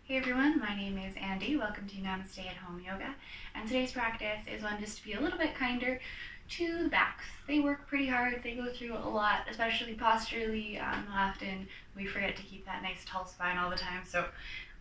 Hey everyone, my name is Andy. Welcome to Namaste at Home Yoga. And today's practice is one just to be a little bit kinder to the backs. They work pretty hard, they go through a lot, especially posturally. Often we forget to keep that nice tall spine all the time, so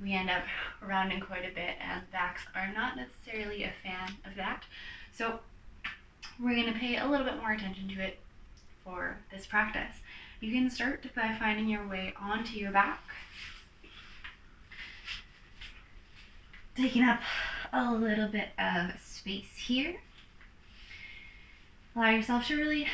we end up rounding quite a bit, and backs are not necessarily a fan of that. So we're going to pay a little bit more attention to it for this practice. You can start by finding your way onto your back, taking up a little bit of space here. Allow yourself to really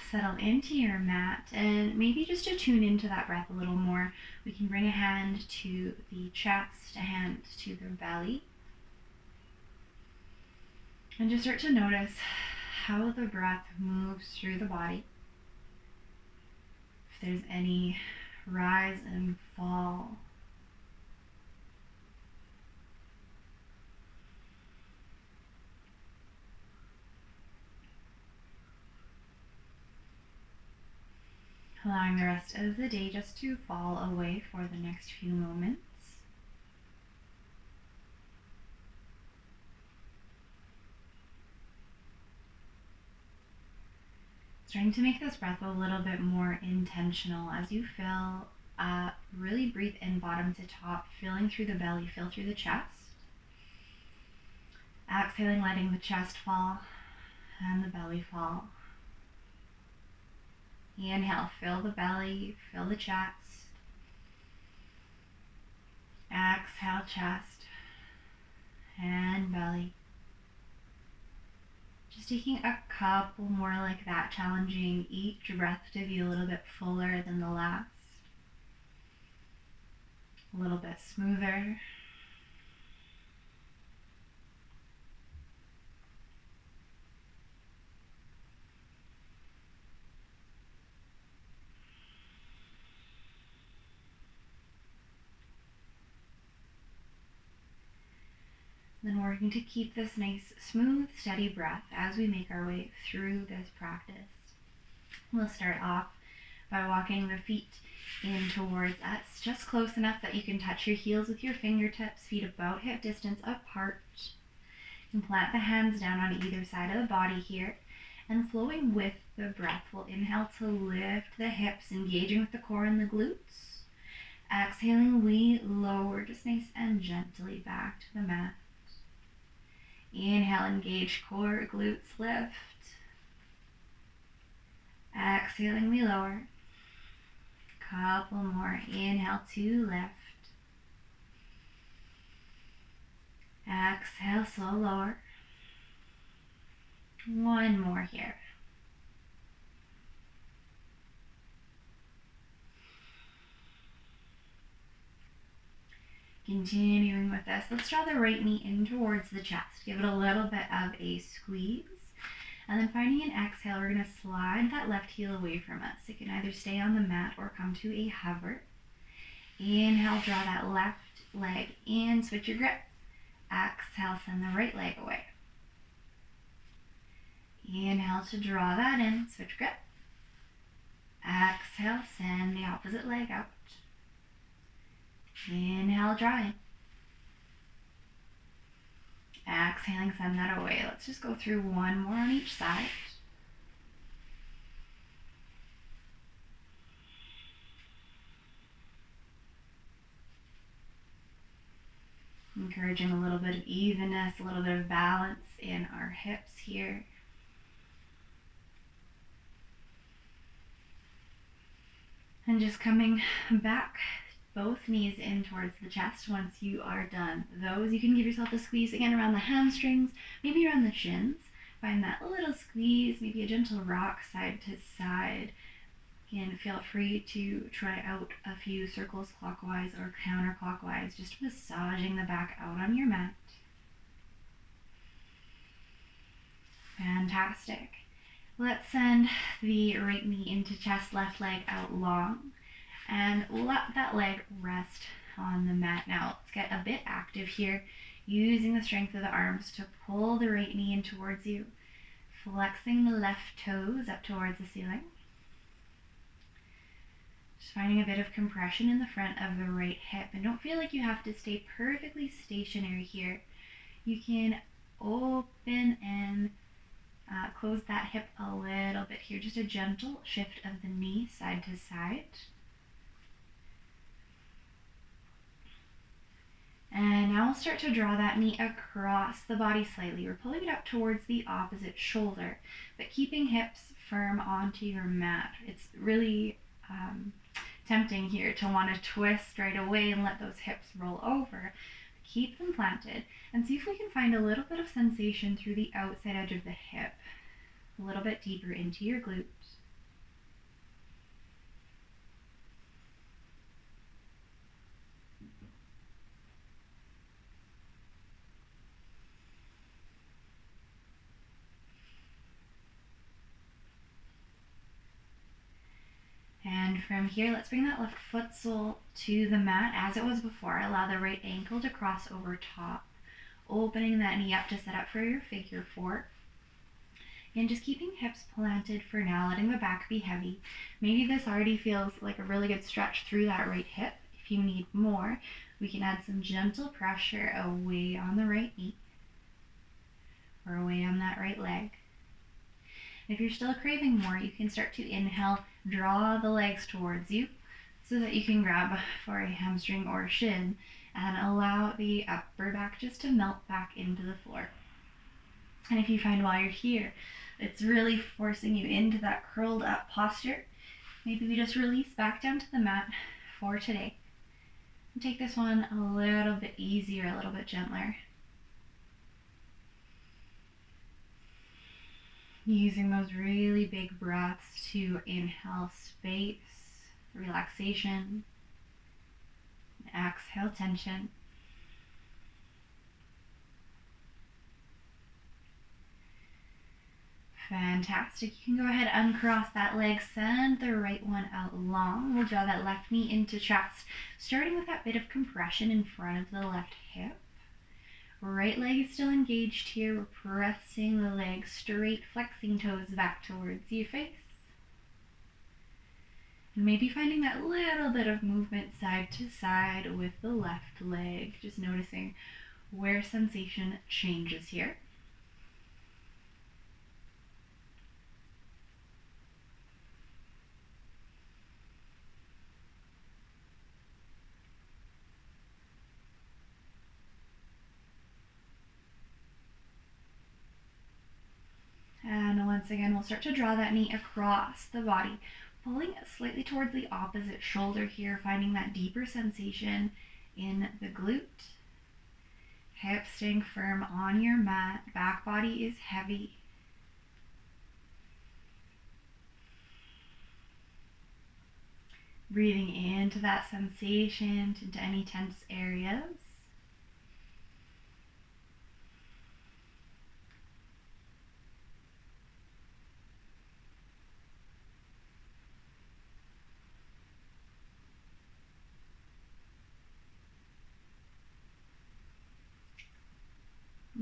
settle into your mat, and maybe just to tune into that breath a little more, we can bring a hand to the chest, a hand to the belly, and just start to notice how the breath moves through the body. If there's any rise and fall, allowing the rest of the day just to fall away for the next few moments. Starting to make this breath a little bit more intentional as you fill up. Really breathe in bottom to top, filling through the belly, fill through the chest. Exhaling, letting the chest fall and the belly fall. Inhale, fill the belly, fill the chest. Exhale, chest and belly. Just taking a couple more like that, challenging each breath to be a little bit fuller than the last. A little bit smoother. Then working to keep this nice, smooth, steady breath as we make our way through this practice. We'll start off by walking the feet in towards us, just close enough that you can touch your heels with your fingertips, feet about hip distance apart. You can plant the hands down on either side of the body here, and flowing with the breath, we'll inhale to lift the hips, engaging with the core and the glutes. Exhaling, we lower just nice and gently back to the mat. Inhale, engage core, glutes, lift. Exhaling, we lower. Couple more. Inhale to lift. Exhale, slow lower. One more here. Continuing with this, let's draw the right knee in towards the chest. Give it a little bit of a squeeze. And then finding an exhale, we're going to slide that left heel away from us. It can either stay on the mat or come to a hover. Inhale, draw that left leg in, switch your grip. Exhale, send the right leg away. Inhale to draw that in, switch grip. Exhale, send the opposite leg out. Inhale, draw in. Exhaling, send that away. Let's just go through one more on each side. Encouraging a little bit of evenness, a little bit of balance in our hips here. And just coming back, both knees in towards the chest. Once you are done those, you can give yourself a squeeze again around the hamstrings, maybe around the shins. Find that little squeeze, maybe a gentle rock side to side. Again, feel free to try out a few circles clockwise or counterclockwise, just massaging the back out on your mat. Fantastic. Let's send the right knee into chest, left leg out long, and let that leg rest on the mat. Now let's get a bit active here, using the strength of the arms to pull the right knee in towards you, flexing the left toes up towards the ceiling. Just finding a bit of compression in the front of the right hip. And don't feel like you have to stay perfectly stationary here. You can open and close that hip a little bit here. Just a gentle shift of the knee side to side. And now we'll start to draw that knee across the body slightly. We're pulling it up towards the opposite shoulder, but keeping hips firm onto your mat. It's really tempting here to want to twist right away and let those hips roll over. Keep them planted and see if we can find a little bit of sensation through the outside edge of the hip, a little bit deeper into your glutes. And from here, let's bring that left foot sole to the mat as it was before. Allow the right ankle to cross over top, opening that knee up to set up for your figure four. And just keeping hips planted for now, letting the back be heavy. Maybe this already feels like a really good stretch through that right hip. If you need more, we can add some gentle pressure away on the right knee or away on that right leg. If you're still craving more, you can start to inhale, draw the legs towards you so that you can grab for a hamstring or shin and allow the upper back just to melt back into the floor. And if you find while you're here, it's really forcing you into that curled up posture, maybe we just release back down to the mat for today. And take this one a little bit easier, a little bit gentler. Using those really big breaths to inhale space, relaxation, exhale tension. Fantastic. You can go ahead, uncross that leg, send the right one out long. We'll draw that left knee into chest, starting with that bit of compression in front of the left hip. Right leg is still engaged here. We're pressing the leg straight, flexing toes back towards your face. And maybe finding that little bit of movement side to side with the left leg, just noticing where sensation changes here. And once again, we'll start to draw that knee across the body, pulling it slightly towards the opposite shoulder here, finding that deeper sensation in the glute. Hips staying firm on your mat, back body is heavy. Breathing into that sensation, into any tense areas.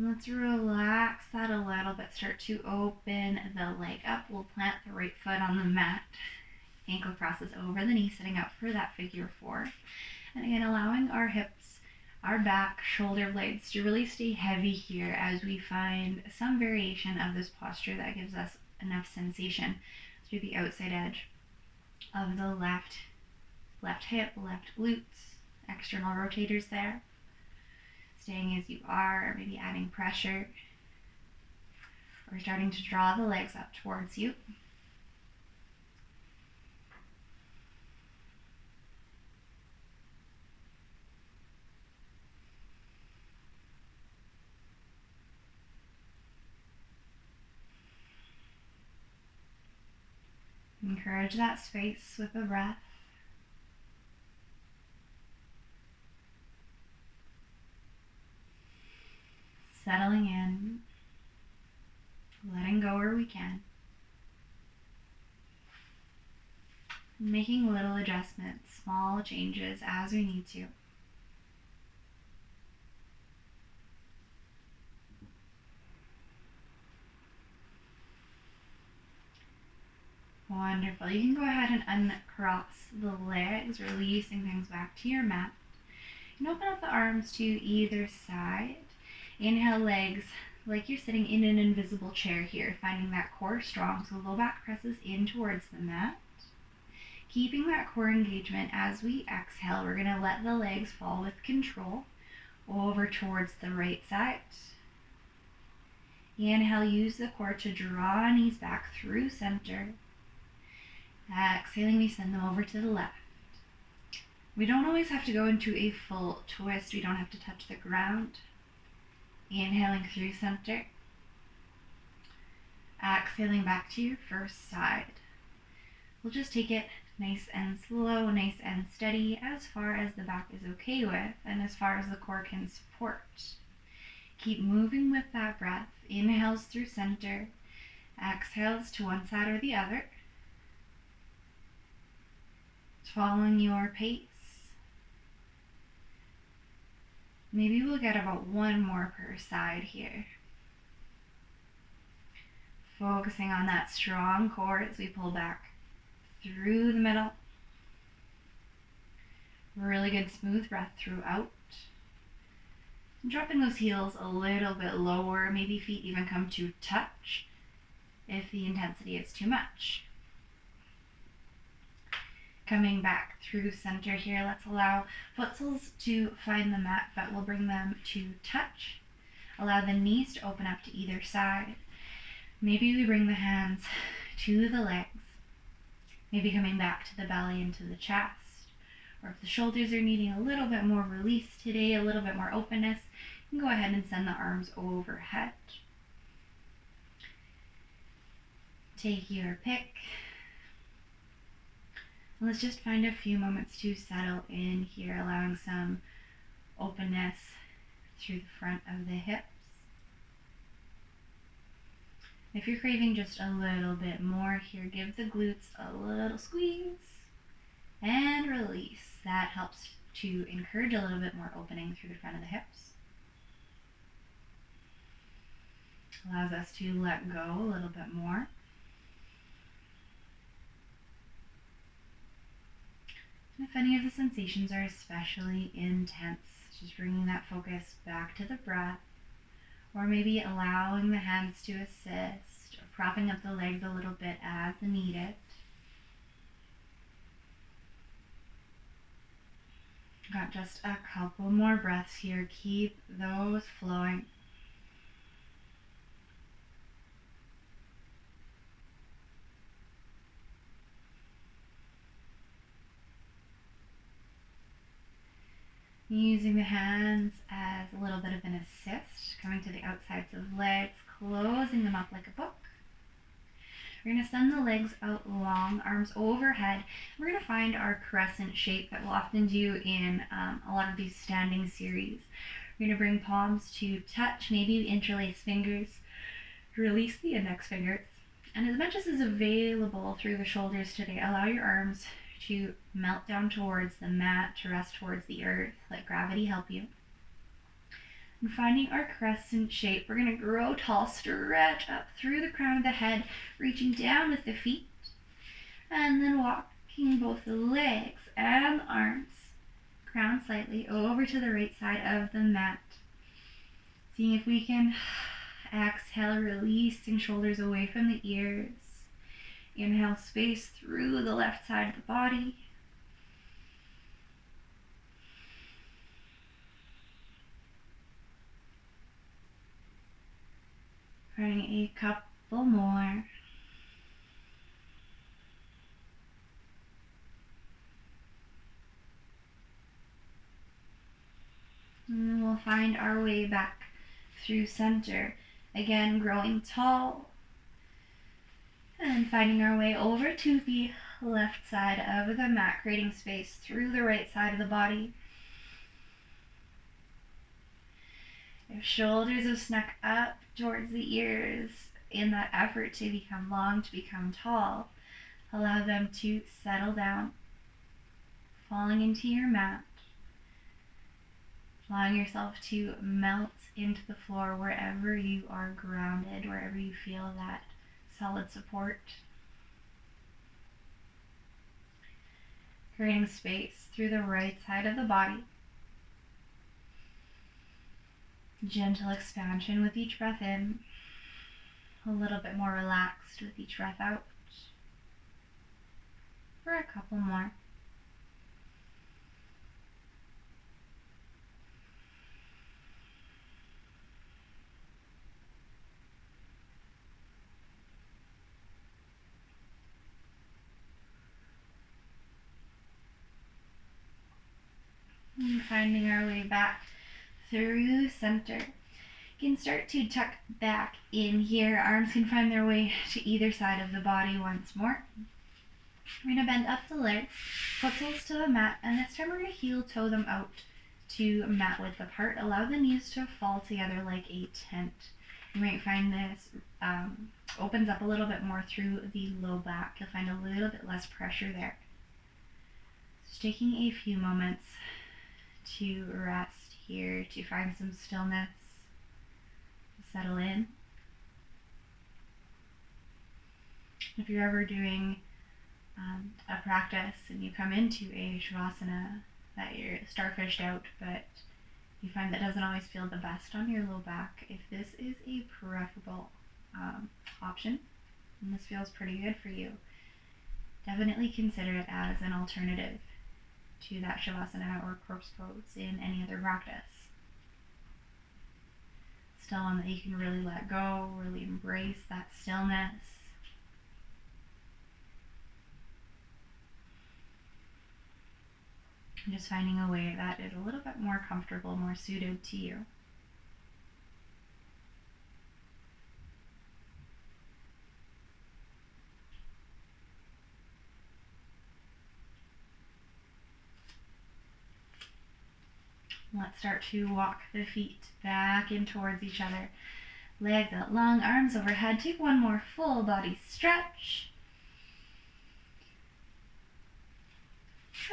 Let's relax that a little bit. Start to open the leg up. We'll plant the right foot on the mat. Ankle crosses over the knee, setting up for that figure four. And again, allowing our hips, our back, shoulder blades to really stay heavy here as we find some variation of this posture that gives us enough sensation through the outside edge of the left hip, left glutes, external rotators there. Staying as you are, or maybe adding pressure, or starting to draw the legs up towards you. Encourage that space with the breath. Settling in, letting go where we can, making little adjustments, small changes as we need to. Wonderful. You can go ahead and uncross the legs, releasing things back to your mat. And open up the arms to either side. Inhale, legs like you're sitting in an invisible chair here, finding that core strong, so low back presses in towards the mat. Keeping that core engagement as we exhale, we're going to let the legs fall with control over towards the right side. Inhale, use the core to draw knees back through center. Exhaling, we send them over to the left. We don't always have to go into a full twist. We don't have to touch the ground. Inhaling through center. Exhaling back to your first side. We'll just take it nice and slow, nice and steady, as far as the back is okay with, and as far as the core can support. Keep moving with that breath. Inhales through center. Exhales to one side or the other. Following your pace. Maybe we'll get about one more per side here. Focusing on that strong core as we pull back through the middle. Really good smooth breath throughout. Dropping those heels a little bit lower, maybe feet even come to touch if the intensity is too much. Coming back through center here, let's allow footsoles to find the mat, but we'll bring them to touch. Allow the knees to open up to either side. Maybe we bring the hands to the legs. Maybe coming back to the belly and to the chest. Or if the shoulders are needing a little bit more release today, a little bit more openness, you can go ahead and send the arms overhead. Take your pick. Let's just find a few moments to settle in here, allowing some openness through the front of the hips. If you're craving just a little bit more here, give the glutes a little squeeze and release. That helps to encourage a little bit more opening through the front of the hips. Allows us to let go a little bit more. If any of the sensations are especially intense, just bringing that focus back to the breath, or maybe allowing the hands to assist, or propping up the legs a little bit as needed. Got just a couple more breaths here. Keep those flowing. Using the hands as a little bit of an assist, coming to the outsides of legs, closing them up like a book. We're going to send the legs out long, arms overhead. We're going to find our crescent shape that we'll often do in a lot of these standing series. We're going to bring palms to touch, maybe interlace fingers, release the index fingers, and as much as is available through the shoulders today, allow your arms to melt down towards the mat, to rest towards the earth. Let gravity help you. And finding our crescent shape, we're going to grow tall, stretch up through the crown of the head, reaching down with the feet, and then walking both the legs and the arms, crown slightly, over to the right side of the mat. Seeing if we can exhale, releasing shoulders away from the ears. Inhale, space through the left side of the body. Trying a couple more. And we'll find our way back through center. Again, growing tall. And finding our way over to the left side of the mat, creating space through the right side of the body. If shoulders have snuck up towards the ears in that effort to become long, to become tall, allow them to settle down, falling into your mat, allowing yourself to melt into the floor wherever you are grounded, wherever you feel that solid support. creating space through the right side of the body. Gentle expansion with each breath in, a little bit more relaxed with each breath out. For a couple more. And finding our way back through center. You can start to tuck back in here. Arms can find their way to either side of the body once more. We're going to bend up the legs, foot soles to the mat, and this time we're going to heel toe them out to mat width apart. Allow the knees to fall together like a tent. You might find this opens up a little bit more through the low back. You'll find a little bit less pressure there. Just taking a few moments to rest here, to find some stillness, to settle in. If you're ever doing a practice and you come into a shavasana that you're starfished out, but you find that doesn't always feel the best on your low back, if this is a preferable option and this feels pretty good for you, definitely consider it as an alternative to that shavasana or corpse pose in any other practice. Still one that you can really let go, really embrace that stillness. And just finding a way that is a little bit more comfortable, more suited to you. Let's start to walk the feet back in towards each other. Legs out long, arms overhead. Take one more full body stretch.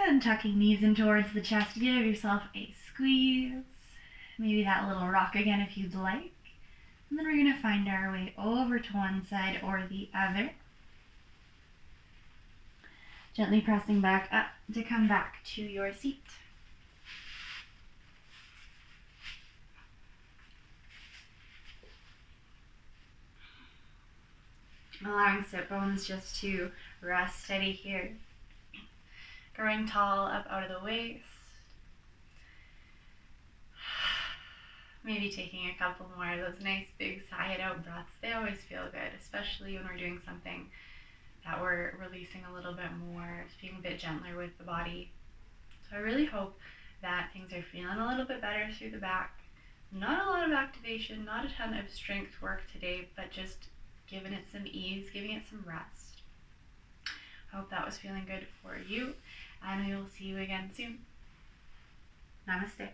And tucking knees in towards the chest. Give yourself a squeeze. Maybe that little rock again if you'd like. And then we're going to find our way over to one side or the other. Gently pressing back up to come back to your seat. Allowing sit bones just to rest steady here. Growing tall up out of the waist. Maybe taking a couple more of those nice big sigh it out breaths. They always feel good, especially when we're doing something that we're releasing a little bit more, just being a bit gentler with the body. So I really hope that things are feeling a little bit better through the back. Not a lot of activation, not a ton of strength work today, but just giving it some ease, giving it some rest. I hope that was feeling good for you, and we will see you again soon. Namaste.